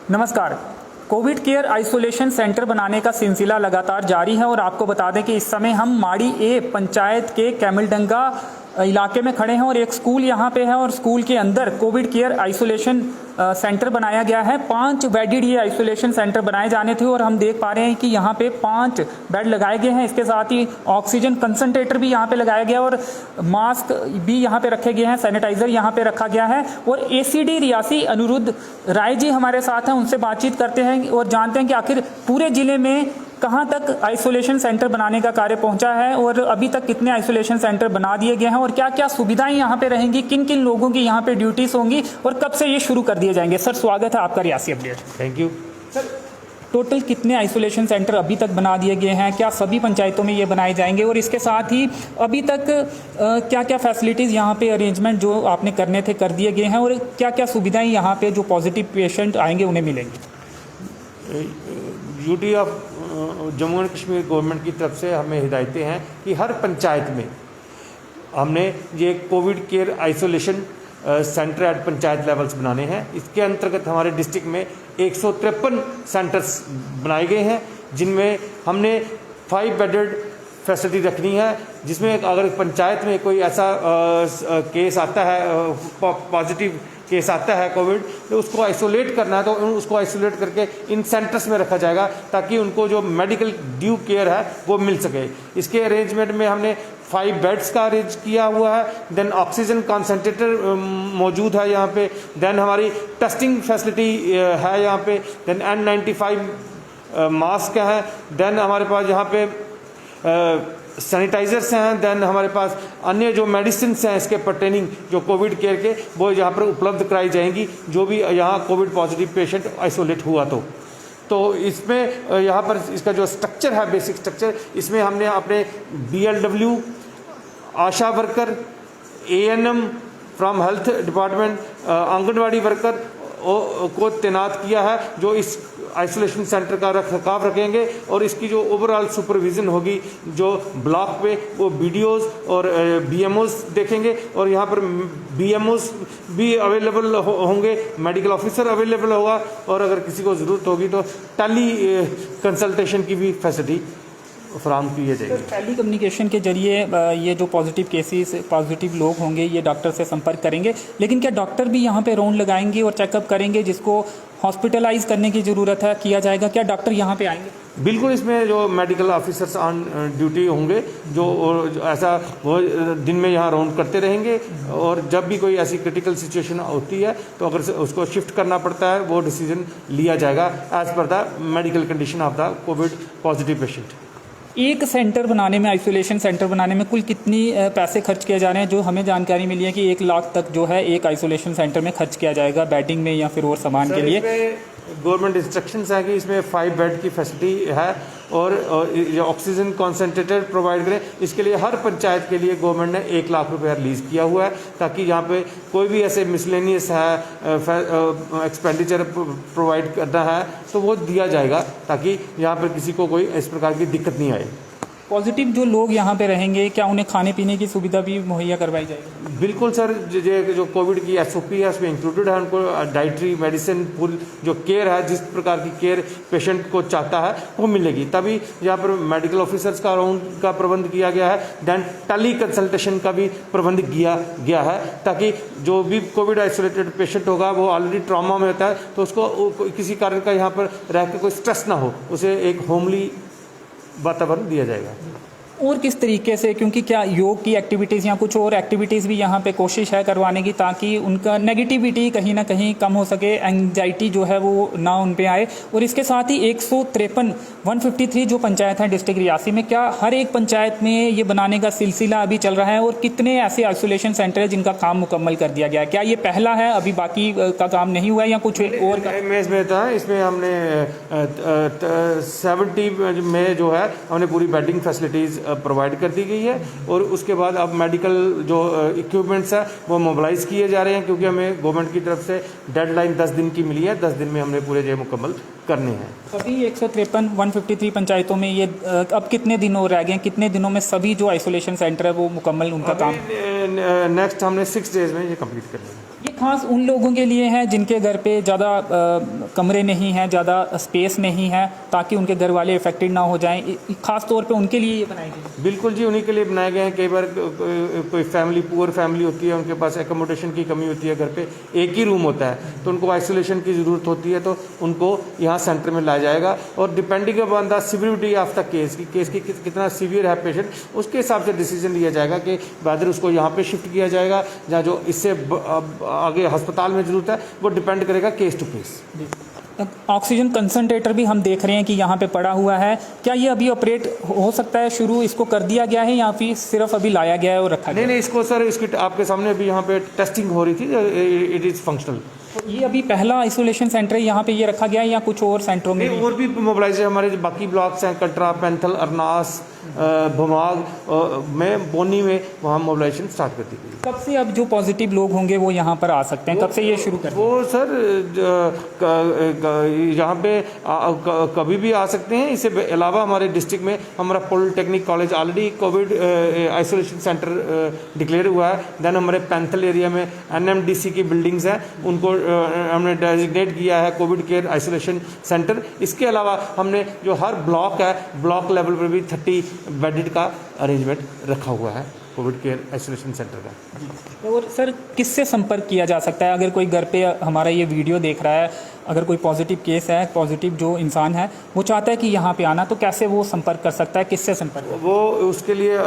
नमस्कार। Covid care isolation centre बनाने का सिलसिला लगातार जारी है और आपको बता दें कि इस समय हम माड़ी ए पंचायत के कैमलडंगा इलाके में खड़े हैं और एक स्कूल यहाँ पे है और स्कूल के अंदर कोविड केयर आइसोलेशन सेंटर बनाया गया है। 5 बेडेड ये आइसोलेशन सेंटर बनाए जाने थे और हम देख पा रहे हैं कि यहाँ पे 5 बेड लगाए गए हैं। इसके साथ ही ऑक्सीजन कंसंट्रेटर भी यहाँ पे लगाया गया और मास्क भी यहाँ पे रखे गए हैं, सैनिटाइजर यहाँ पे रखा गया है। और एसीडी रियासी अनिरुद्ध राय जी हमारे साथ हैं, उनसे बातचीत करते हैं और जानते हैं कि आखिर पूरे जिले में कहां तक आइसोलेशन सेंटर बनाने का कार्य पहुंचा है और अभी तक कितने आइसोलेशन सेंटर बना दिए गए हैं और क्या क्या सुविधाएं यहां पे रहेंगी, किन किन लोगों की यहां पे ड्यूटीज होंगी और कब से ये शुरू कर दिए जाएंगे। सर, स्वागत है आपका Reasi update. Thank you. Sir, total कितने आइसोलेशन सेंटर अभी तक बना दिए गए हैं, क्या सभी पंचायतों में ये बनाए जाएंगे और इसके साथ ही अभी तक क्या क्या फैसिलिटीज़ यहाँ पे अरेंजमेंट जो आपने करने थे कर दिए गए हैं और क्या क्या सुविधाएं यहाँ पे जो पॉजिटिव पेशेंट आएंगे उन्हें मिलेंगी। UT of Jammu and Kashmir government की तरफ से हमें हिदायतें हैं कि हर पंचायत में हमने ये Covid care isolation centre at panchayat levels बनाने हैं। इसके अंतर्गत हमारे डिस्ट्रिक्ट में 153 सेंटर्स बनाए गए हैं, जिनमें हमने 5 बेडेड फैसिलिटी रखनी है, जिसमें अगर पंचायत में कोई ऐसा केस आता है, पॉजिटिव केस आता है कोविड, तो उसको आइसोलेट करना है तो उसको आइसोलेट करके इन सेंटर्स में रखा जाएगा ताकि उनको जो मेडिकल ड्यू केयर है वो मिल सके। इसके अरेंजमेंट में हमने 5 बेड्स का अरेंज किया हुआ है, देन ऑक्सीजन कंसंट्रेटर मौजूद है यहाँ पे, देन हमारी टेस्टिंग फैसिलिटी है यहाँ पे, देन N95 मास्क है, देन हमारे पास यहाँ पे सैनिटाइजर्स हैं, देन हमारे पास अन्य जो मेडिसिन हैं इसके पर्टेनिंग जो कोविड केयर के वो यहाँ पर उपलब्ध कराई जाएंगी जो भी यहाँ कोविड पॉजिटिव पेशेंट आइसोलेट हुआ तो इसमें यहाँ पर इसका जो स्ट्रक्चर है, बेसिक स्ट्रक्चर, इसमें हमने अपने BLW, Asha worker, ANM from health department, anganwadi worker को तैनात किया है जो इस आइसोलेशन सेंटर का रखरखाव रखेंगे और इसकी जो ओवरऑल सुपरविज़न होगी जो ब्लॉक पे वो BDOs और BMOs देखेंगे और यहाँ पर BMOs भी अवेलेबल होंगे, मेडिकल ऑफिसर अवेलेबल होगा और अगर किसी को ज़रूरत होगी तो टेली कंसल्टेशन की भी फैसिलिटी फराहम किए जाएंगे। टेली कम्युनिकेशन के जरिए ये जो पॉजिटिव लोग होंगे ये डॉक्टर से संपर्क करेंगे, लेकिन क्या डॉक्टर भी यहाँ पे राउंड लगाएंगे और चेकअप करेंगे जिसको हॉस्पिटलाइज करने की ज़रूरत है किया जाएगा, क्या डॉक्टर यहाँ पे आएंगे? बिल्कुल, इसमें जो मेडिकल ऑफिसर्स ऑन ड्यूटी होंगे जो ऐसा वो दिन में यहाँ राउंड करते रहेंगे और जब भी कोई ऐसी क्रिटिकल सिचुएशन होती है तो अगर उसको शिफ्ट करना पड़ता है वो डिसीजन लिया जाएगा as per the medical condition of the COVID positive patient. एक सेंटर बनाने में, आइसोलेशन सेंटर बनाने में कुल कितनी पैसे खर्च किए जा रहे हैं? जो हमें जानकारी मिली है कि 1 लाख तक जो है एक आइसोलेशन सेंटर में खर्च किया जाएगा बेडिंग में या फिर और सामान के लिए। गवर्नमेंट इंस्ट्रक्शंस है कि इसमें 5 बेड की फैसिलिटी है और ऑक्सीजन कॉन्सेंट्रेटर प्रोवाइड करें। इसके लिए हर पंचायत के लिए गवर्नमेंट ने 1 लाख रुपया रिलीज़ किया हुआ है ताकि यहाँ पे कोई भी ऐसे मिसलेनियस है एक्सपेंडिचर प्रोवाइड करना है तो वो दिया जाएगा ताकि यहाँ पर किसी को कोई इस प्रकार की दिक्कत नहीं आए। पॉजिटिव जो लोग यहाँ पे रहेंगे क्या उन्हें खाने पीने की सुविधा भी मुहैया करवाई जाएगी? बिल्कुल सर, जो कोविड की SOP है उसमें इंक्लूडेड है, उनको डाइटरी मेडिसिन फुल जो केयर है जिस प्रकार की केयर पेशेंट को चाहता है वो मिलेगी। तभी यहाँ पर मेडिकल ऑफिसर्स का राउंड का प्रबंध किया गया है, देन टेली कंसल्टेशन का भी प्रबंध किया गया है ताकि जो भी कोविड आइसोलेटेड पेशेंट होगा वो ऑलरेडी ट्रॉमा में होता है तो उसको किसी कारण का यहाँ पर रह के कोई स्ट्रेस ना हो, उसे एक होमली वातावरण दिया जाएगा। और किस तरीके से, क्योंकि क्या योग की एक्टिविटीज़ या कुछ और एक्टिविटीज़ भी यहाँ पे कोशिश है करवाने की ताकि उनका नेगेटिविटी कहीं ना कहीं कम हो सके, एंजाइटी जो है वो ना उन पे आए। और इसके साथ ही 153 जो पंचायत हैं डिस्ट्रिक्ट रियासी में, क्या हर एक पंचायत में ये बनाने का सिलसिला अभी चल रहा है और कितने ऐसे आइसोलेशन सेंटर है जिनका काम मुकम्मल कर दिया गया है? क्या ये पहला है, अभी बाकी का काम नहीं हुआ है या कुछ और? इसमें हमने 70 में जो है हमने पूरी बेडिंग फैसिलिटीज़ प्रोवाइड कर दी गई है और उसके बाद अब मेडिकल जो इक्विपमेंट्स है वो मोबिलाइज किए जा रहे हैं क्योंकि हमें गवर्नमेंट की तरफ से डेडलाइन 10 दिन की मिली है, 10 दिन में हमने पूरे जो मुकम्मल करने हैं। सभी 153 पंचायतों में ये अब कितने दिन और रह गए हैं? कितने दिनों में सभी जो आइसोलेशन सेंटर है वो मुकम्मल उनका काम? नेक्स्ट हमने 6 डेज में ये कंप्लीट कर लेंगे। ये खास उन लोगों के लिए है जिनके घर पे ज़्यादा कमरे नहीं हैं, ज़्यादा स्पेस नहीं है, ताकि उनके घर वाले इफेक्टेड ना हो जाएं। खास तौर पे उनके लिए ये बनाई गई। बिल्कुल जी, उन्हीं के लिए बनाए गए हैं। कई बार कोई फैमिली, पुअर फैमिली होती है, उनके पास एकोमोडेशन की कमी होती है, घर पे एक ही रूम होता है, तो उनको आइसोलेशन की ज़रूरत होती है, तो उनको यहाँ सेंटर में लाया जाएगा। और depending upon the severity of the case की कितना सीवियर है पेशेंट, उसके हिसाब से डिसीजन लिया जाएगा कि वैदर उसको यहाँ पे शिफ्ट किया जाएगा या जो इससे आगे अस्पताल में ज़रूरत है, वो डिपेंड करेगा case to case. Oxygen concentrator भी हम देख रहे हैं कि यहाँ पे पड़ा हुआ है। क्या ये अभी ऑपरेट हो सकता है, शुरू इसको कर दिया गया है या फिर सिर्फ अभी लाया गया है और रखा गया? नहीं, इसको सर, इसकी आपके सामने अभी यहाँ पे टेस्टिंग हो रही थी, इट इज़ फंक्शनल। तो ये अभी पहला आइसोलेशन सेंटर है यहाँ पे ये रखा गया है या कुछ और सेंटरों में? नहीं, और भी मोबिलाइज है। हमारे जो बाकी ब्लॉक्स हैं, कटरा, पैंथल, अरनास, भमाग में, बोनी में, वहाँ मोबिलाइजेशन स्टार्ट कर दी गई। कब से अब जो पॉजिटिव लोग होंगे वो यहाँ पर आ सकते हैं? कब से ये शुरू कर? वो सर यहाँ पे कभी भी आ सकते हैं। इससे अलावा हमारे डिस्ट्रिक्ट में हमारा polytechnic college already Covid isolation centre declare हुआ है। देन हमारे पैंथल एरिया में NMDC की बिल्डिंग्स हैं, उनको हमने डेजिग्नेट किया है कोविड केयर आइसोलेशन सेंटर। इसके अलावा हमने जो हर ब्लॉक है, ब्लॉक लेवल पर भी 30 बेडेड का अरेंजमेंट रखा हुआ है कोविड केयर आइसोलेशन सेंटर का। और सर किससे संपर्क किया जा सकता है अगर कोई घर पे हमारा ये वीडियो देख रहा है, अगर कोई पॉजिटिव केस है, पॉजिटिव जो इंसान है वो चाहता है कि यहाँ पे आना, तो कैसे वो संपर्क कर सकता है, किससे संपर्क? वो उसके लिए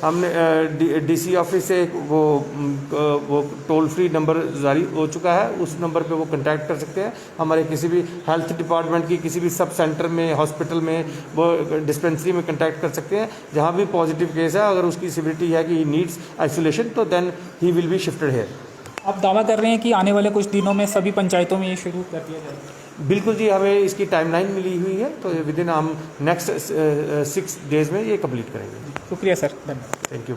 हमने DC ऑफिस से वो टोल फ्री नंबर जारी हो चुका है, उस नंबर पे वो कांटेक्ट कर सकते हैं। हमारे किसी भी हेल्थ डिपार्टमेंट की किसी भी सब सेंटर में, हॉस्पिटल में, वो डिस्पेंसरी में कांटेक्ट कर सकते हैं। जहाँ भी पॉजिटिव केस है, अगर उसकी सिवियरिटी है कि ही नीड्स आइसोलेशन, तो then he will be shifted here. आप दावा कर रहे हैं कि आने वाले कुछ दिनों में सभी पंचायतों में ये शुरू कर दिया जाएगा? बिल्कुल जी, हमें इसकी टाइमलाइन मिली हुई है, तो विद इन हम नेक्स्ट 6 डेज़ में ये कंप्लीट करेंगे। शुक्रिया सर, धन्यवाद। Thank you.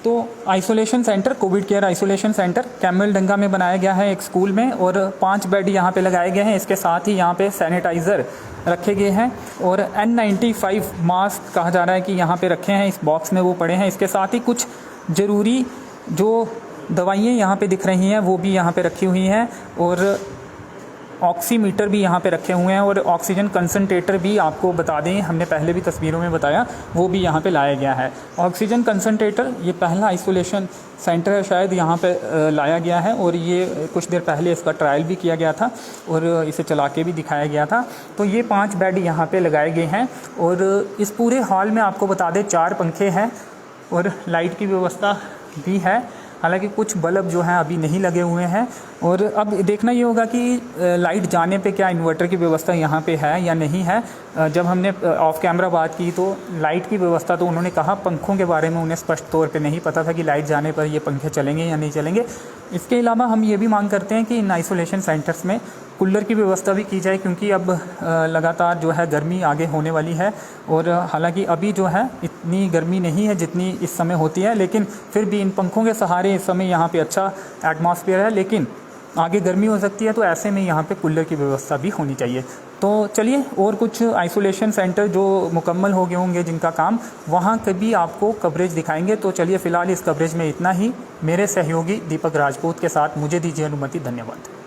तो isolation centre, covid care isolation centre Kaimaldanga में बनाया गया है एक स्कूल में, और 5 बेड यहाँ पे लगाए गए हैं। इसके साथ ही यहाँ पे सैनिटाइज़र रखे गए हैं और N95 मास्क कहा जा रहा है कि यहाँ पे रखे हैं, इस बॉक्स में वो पड़े हैं। इसके साथ ही कुछ ज़रूरी जो दवाइयाँ यहाँ पे दिख रही हैं वो भी यहाँ पे रखी हुई हैं, और ऑक्सीमीटर भी यहाँ पे रखे हुए हैं, और ऑक्सीजन कंसनट्रेटर भी आपको बता दें, हमने पहले भी तस्वीरों में बताया, वो भी यहाँ पे लाया गया है। ऑक्सीजन कंसनट्रेटर ये पहला आइसोलेशन सेंटर है शायद यहाँ पे लाया गया है, और ये कुछ देर पहले इसका ट्रायल भी किया गया था और इसे चला के भी दिखाया गया था। तो ये 5 बेड यहाँ पे लगाए गए हैं, और इस पूरे हॉल में आपको बता दें 4 पंखे हैं और लाइट की व्यवस्था भी है। हालांकि कुछ बल्ब जो हैं अभी नहीं लगे हुए हैं, और अब देखना ये होगा कि लाइट जाने पे क्या इन्वर्टर की व्यवस्था यहाँ पे है या नहीं है। जब हमने ऑफ कैमरा बात की तो लाइट की व्यवस्था तो उन्होंने कहा, पंखों के बारे में उन्हें स्पष्ट तौर पे नहीं पता था कि लाइट जाने पर ये पंखे चलेंगे या नहीं चलेंगे। इसके अलावा हम ये भी मांग करते हैं कि इन आइसोलेशन सेंटर्स में कूलर की व्यवस्था भी की जाए, क्योंकि अब लगातार जो है गर्मी आगे होने वाली है, और हालांकि अभी जो है इतनी गर्मी नहीं है जितनी इस समय होती है, लेकिन फिर भी इन पंखों के सहारे इस समय यहाँ पे अच्छा एटमॉस्फेयर है, लेकिन आगे गर्मी हो सकती है, तो ऐसे में यहाँ पे कूलर की व्यवस्था भी होनी चाहिए। तो चलिए, और कुछ आइसोलेशन सेंटर जो मुकम्मल हो गए होंगे जिनका काम, वहाँ कभी आपको कवरेज दिखाएंगे। तो चलिए फ़िलहाल इस कवरेज में इतना ही। मेरे सहयोगी दीपक राजपूत के साथ मुझे दीजिए अनुमति। धन्यवाद।